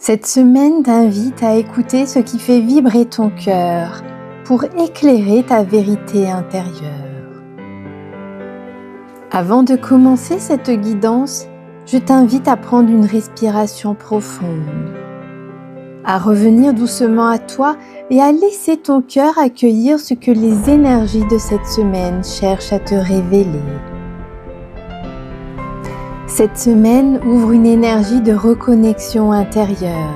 Cette semaine t'invite à écouter ce qui fait vibrer ton cœur pour éclairer ta vérité intérieure. Avant de commencer cette guidance, je t'invite à prendre une respiration profonde, à revenir doucement à toi et à laisser ton cœur accueillir ce que les énergies de cette semaine cherchent à te révéler. Cette semaine ouvre une énergie de reconnexion intérieure,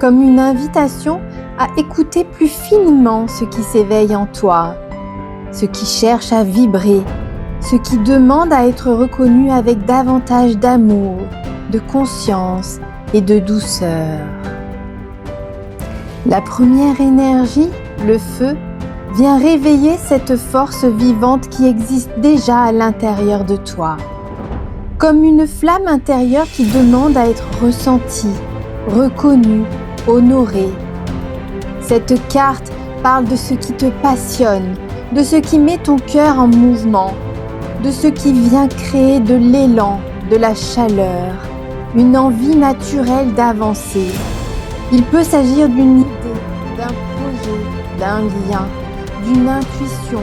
comme une invitation à écouter plus finement ce qui s'éveille en toi, ce qui cherche à vibrer, ce qui demande à être reconnu avec davantage d'amour, de conscience et de douceur. La première énergie, le feu, vient réveiller cette force vivante qui existe déjà à l'intérieur de toi. Comme une flamme intérieure qui demande à être ressentie, reconnue, honorée. Cette carte parle de ce qui te passionne, de ce qui met ton cœur en mouvement, de ce qui vient créer de l'élan, de la chaleur, une envie naturelle d'avancer. Il peut s'agir d'une idée, d'un projet, d'un lien, d'une intuition,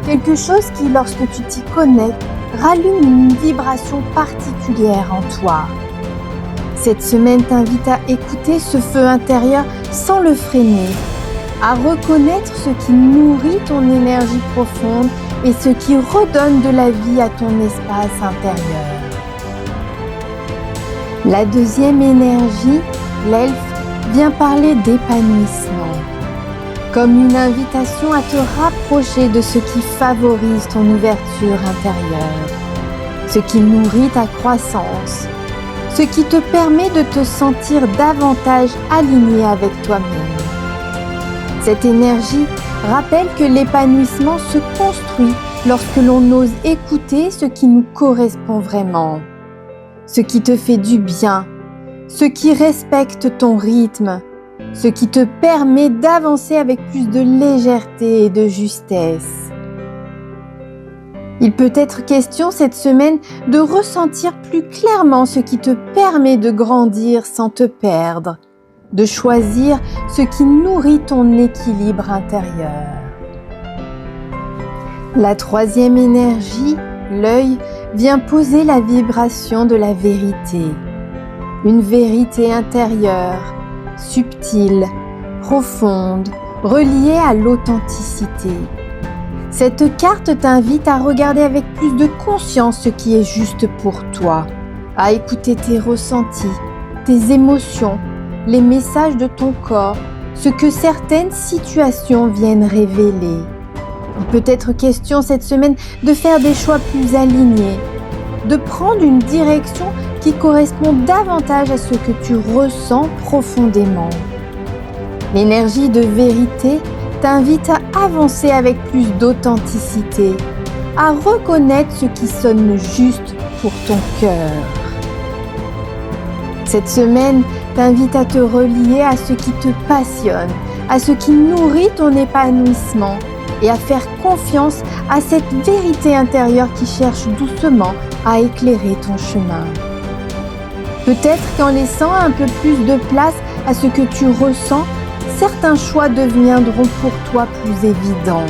quelque chose qui, lorsque tu t'y connectes, rallume une vibration particulière en toi. Cette semaine t'invite à écouter ce feu intérieur sans le freiner, à reconnaître ce qui nourrit ton énergie profonde et ce qui redonne de la vie à ton espace intérieur. La deuxième énergie, l'elfe, vient parler d'épanouissement, comme une invitation à te rapprocher de ce qui favorise ton ouverture intérieure, ce qui nourrit ta croissance, ce qui te permet de te sentir davantage aligné avec toi-même. Cette énergie rappelle que l'épanouissement se construit lorsque l'on ose écouter ce qui nous correspond vraiment, ce qui te fait du bien, ce qui respecte ton rythme, ce qui te permet d'avancer avec plus de légèreté et de justesse. Il peut être question cette semaine de ressentir plus clairement ce qui te permet de grandir sans te perdre, de choisir ce qui nourrit ton équilibre intérieur. La troisième énergie, l'œil, vient poser la vibration de la vérité, une vérité intérieure, subtile, profonde, reliée à l'authenticité. Cette carte t'invite à regarder avec plus de conscience ce qui est juste pour toi, à écouter tes ressentis, tes émotions, les messages de ton corps, ce que certaines situations viennent révéler. Il peut être question cette semaine de faire des choix plus alignés, de prendre une direction qui correspond davantage à ce que tu ressens profondément. L'énergie de vérité t'invite à avancer avec plus d'authenticité, à reconnaître ce qui sonne juste pour ton cœur. Cette semaine t'invite à te relier à ce qui te passionne, à ce qui nourrit ton épanouissement et à faire confiance à cette vérité intérieure qui cherche doucement à éclairer ton chemin. Peut-être qu'en laissant un peu plus de place à ce que tu ressens, certains choix deviendront pour toi plus évidents.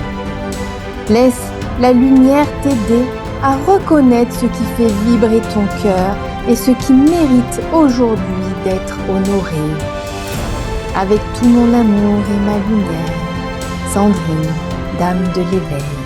Laisse la lumière t'aider à reconnaître ce qui fait vibrer ton cœur et ce qui mérite aujourd'hui d'être honoré. Avec tout mon amour et ma lumière, Sandrine, Dame de l'éveil.